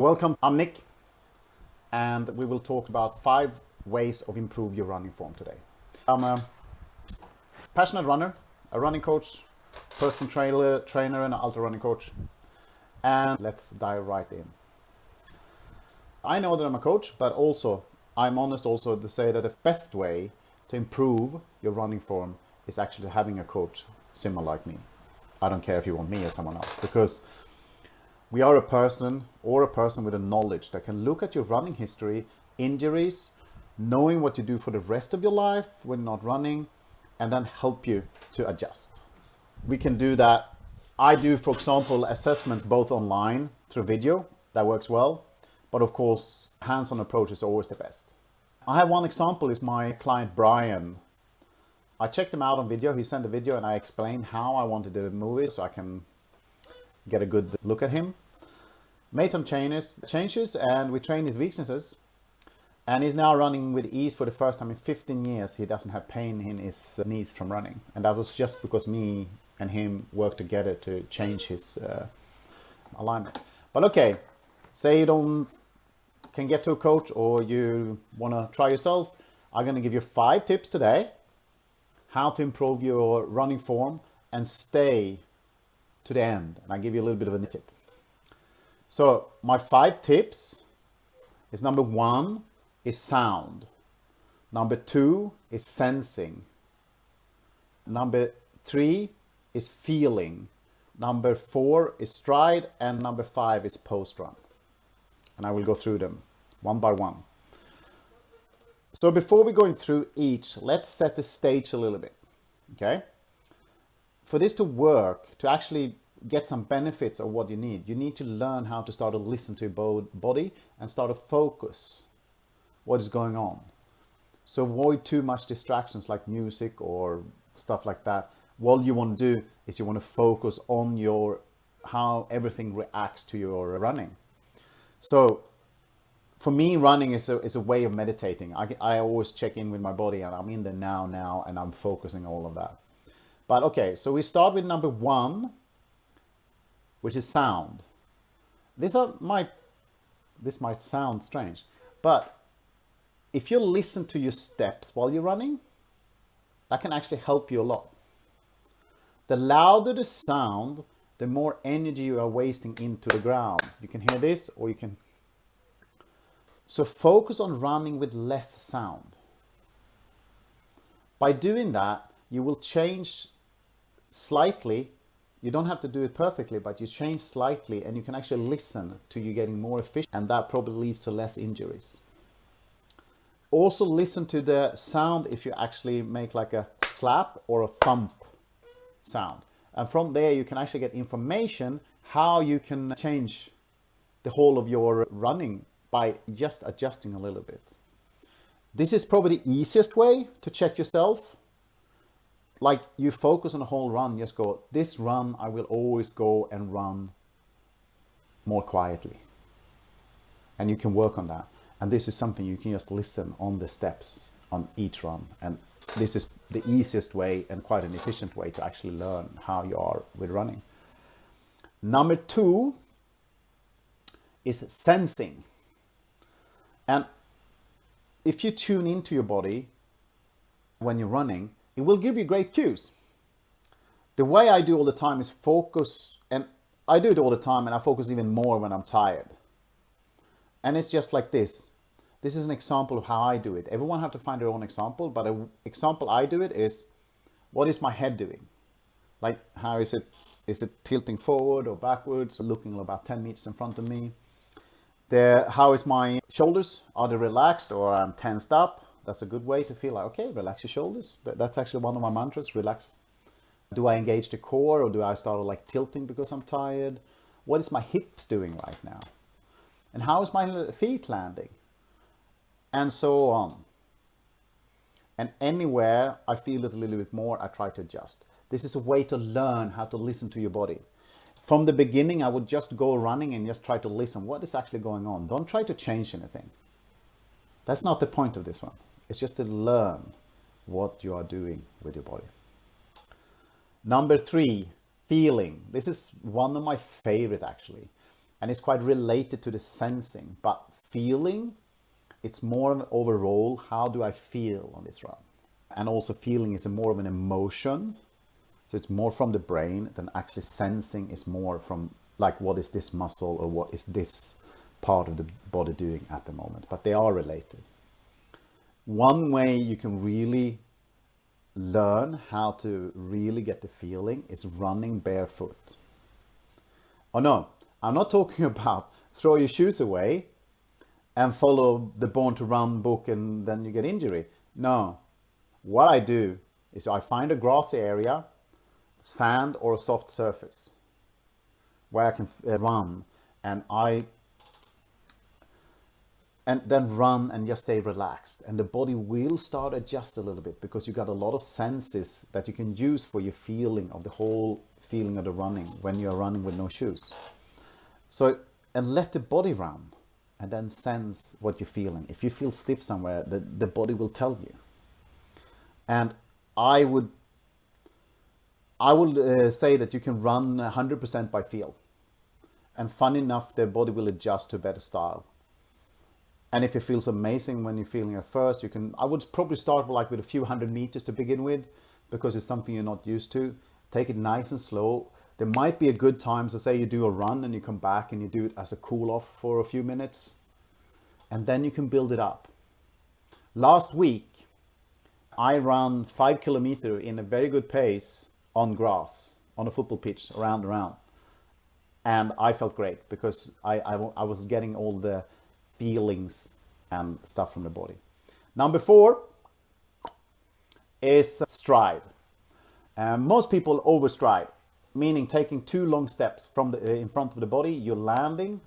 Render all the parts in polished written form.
Welcome, I'm Nick, and we will talk about 5 ways of improve your running form today. I'm a passionate runner, a running coach, personal trainer and an ultra running coach. And let's dive right in. I know that I'm a coach, but also I'm honest also to say that the best way to improve your running form is actually having a coach similar like me. I don't care if you want me or someone else, because we are a person with a knowledge that can look at your running history, injuries, knowing what to do for the rest of your life when not running, and then help you to adjust. We can do that. I do, for example, assessments both online through video. That works well. But of course, hands-on approach is always the best. I have one example, is my client Brian. I checked him out on video. He sent a video and I explained how I wanted to move it so I can get a good look at him. Made some changes and we trained his weaknesses. And he's now running with ease for the first time in 15 years. He doesn't have pain in his knees from running. And that was just because me and him worked together to change his alignment. But okay, say you can get to a coach or you want to try yourself. I'm going to give you 5 tips today how to improve your running form and stay to the end. And I'll give you a little bit of a tip. So my 5 tips is: number 1 is sound. Number 2 is sensing. Number 3 is feeling. Number 4 is stride. And number 5 is post run. And I will go through them one by one. So before we go through each, let's set the stage a little bit. Okay? For this to work, to actually get some benefits of what you need to learn how to start to listen to your body and start to focus what is going on. So avoid too much distractions like music or stuff like that. What you want to do is you want to focus on how everything reacts to your running. So for me, running is a way of meditating. I always check in with my body and I'm in the now and I'm focusing all of that. But okay, so we start with number 1, which is sound. This might sound strange, but if you listen to your steps while you're running, that can actually help you a lot. The louder the sound, the more energy you are wasting into the ground. You can hear this, or you can... So focus on running with less sound. By doing that, you will change slightly. You don't have to do it perfectly, but you change slightly and you can actually listen to you getting more efficient, and that probably leads to less injuries. Also listen to the sound if you actually make like a slap or a thump sound. And from there you can actually get information how you can change the whole of your running by just adjusting a little bit. This is probably the easiest way to check yourself. Like you focus on the whole run, just go, this run I will always go and run more quietly. And you can work on that. And this is something you can just listen on the steps on each run. And this is the easiest way and quite an efficient way to actually learn how you are with running. Number 2 is sensing. And if you tune into your body when you're running, it will give you great cues. The way I do all the time is focus, and I do it all the time, and I focus even more when I'm tired. And it's just like this. This is an example of how I do it. Everyone have to find their own example, but an example I do it is, what is my head doing? Like, how is it? Is it tilting forward or backwards, or looking about 10 meters in front of me? How is my shoulders? Are they relaxed or I'm tensed up? That's a good way to feel like, okay, relax your shoulders. That's actually one of my mantras, relax. Do I engage the core or do I start like tilting because I'm tired? What is my hips doing right now? And how is my feet landing? And so on. And anywhere I feel it a little bit more, I try to adjust. This is a way to learn how to listen to your body. From the beginning, I would just go running and just try to listen. What is actually going on? Don't try to change anything. That's not the point of this one. It's just to learn what you are doing with your body. Number 3, feeling. This is one of my favorite actually. and it's quite related to the sensing. But feeling, it's more of an overall, how do I feel on this run? And also feeling is more of an emotion. So it's more from the brain than actually sensing is more from like, what is this muscle or what is this part of the body doing at the moment? But they are related. One way you can really learn how to really get the feeling is running barefoot. Oh no, I'm not talking about throw your shoes away and follow the Born to Run book and then you get injury. No, what I do is I find a grassy area, sand or a soft surface where I can run, and then run and just stay relaxed, and the body will start adjust a little bit because you got a lot of senses that you can use for your feeling of the whole feeling of the running when you're running with no shoes. So, and let the body run and then sense what you're feeling. If you feel stiff somewhere, the body will tell you. And I would say that you can run 100% by feel. And fun enough, the body will adjust to better style. And if it feels amazing when you're feeling it first, I would probably start with a few 100 meters to begin with, because it's something you're not used to. Take it nice and slow. There might be a good time, so say you do a run and you come back and you do it as a cool off for a few minutes. And then you can build it up. Last week, I ran 5 kilometers in a very good pace on grass, on a football pitch, around. And I felt great because I was getting all the feelings and stuff from the body. Number 4 is stride. Most people overstride, meaning taking too long steps from in front of the body. You're landing,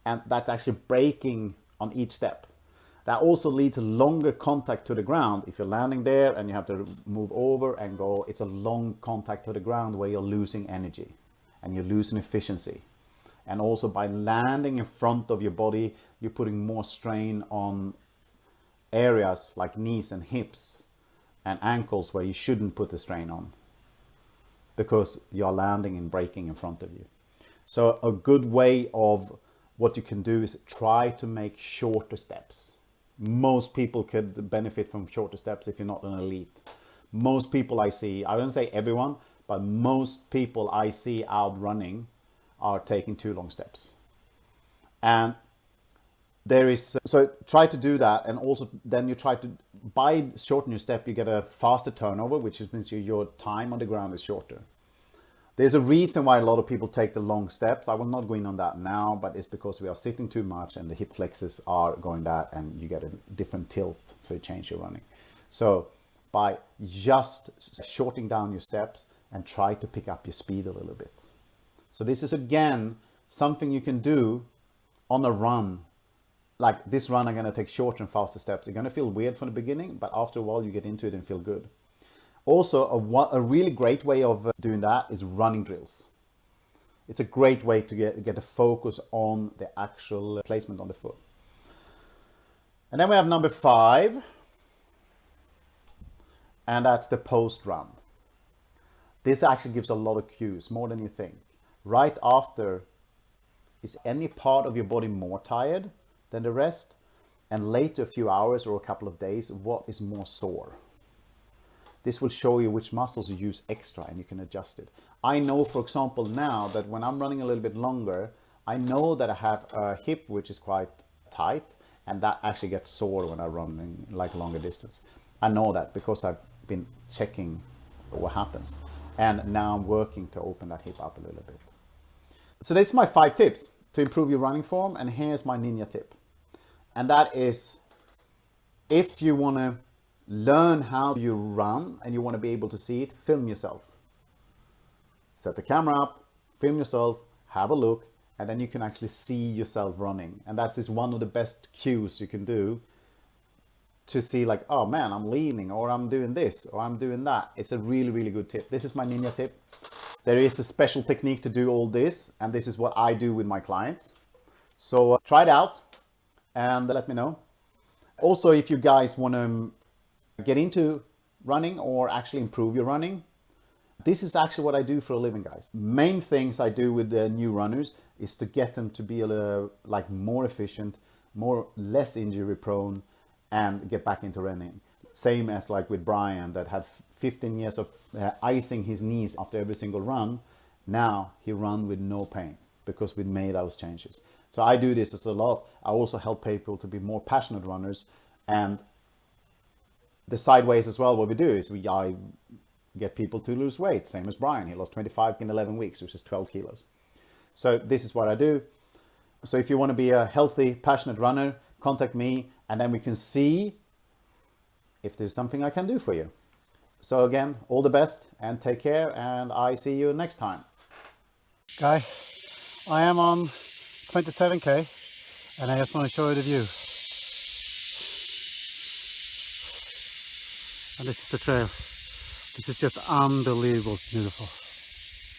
and that's actually braking on each step. That also leads to longer contact to the ground. If you're landing there and you have to move over and go, it's a long contact to the ground where you're losing energy and you're losing efficiency. And also by landing in front of your body, you're putting more strain on areas like knees and hips and ankles where you shouldn't put the strain on, because you're landing and braking in front of you. So a good way of what you can do is try to make shorter steps. Most people could benefit from shorter steps if you're not an elite. Most people I see, I don't say everyone, but most people I see out running are taking too long steps. And there is, so try to do that, and also then you try to, by shorten your step, you get a faster turnover, which means your time on the ground is shorter. There's a reason why a lot of people take the long steps. I will not go in on that now, but it's because we are sitting too much and the hip flexors are going that, and you get a different tilt, so you change your running. So by just shortening down your steps and try to pick up your speed a little bit. So this is again something you can do on a run. Like this run, I'm going to take shorter and faster steps. It's going to feel weird from the beginning, but after a while you get into it and feel good. Also, a really great way of doing that is running drills. It's a great way to get a focus on the actual placement on the foot. And then we have number 5, and that's the post run. This actually gives a lot of cues, more than you think. Right after, is any part of your body more tired than the rest? And later, a few hours or a couple of days, what is more sore? This will show you which muscles you use extra, and you can adjust it. I know, for example, now that when I'm running a little bit longer, I know that I have a hip which is quite tight, and that actually gets sore when I run in like longer distance. I know that because I've been checking what happens. And now I'm working to open that hip up a little bit. So that's my 5 tips to improve your running form, and here's my ninja tip. And that is, if you want to learn how you run and you want to be able to see it, film yourself. Set the camera up, film yourself, have a look, and then you can actually see yourself running. And that is one of the best cues you can do to see, like, oh man, I'm leaning, or I'm doing this, or I'm doing that. It's a really, really good tip. This is my ninja tip. There is a special technique to do all this, and this is what I do with my clients. So try it out and let me know. Also, if you guys want to get into running or actually improve your running, This is actually what I do for a living, guys. Main things I do with the new runners is to get them to be like more efficient, less injury prone, and get back into running. Same as like with Brian that had 15 years of icing his knees after every single run. Now he run with no pain because we made those changes. So I do this as a lot. I also help people to be more passionate runners, and the sideways as well. What we do is I get people to lose weight, same as Brian. He lost 25 in 11 weeks, which is 12 kilos. So this is what I do. So if you want to be a healthy, passionate runner, contact me, and then we can see if there's something I can do for you. So again, all the best and take care, and I see you next time. Guy, I am on 27k and I just want to show you the view. And this is the trail. This is just unbelievable beautiful.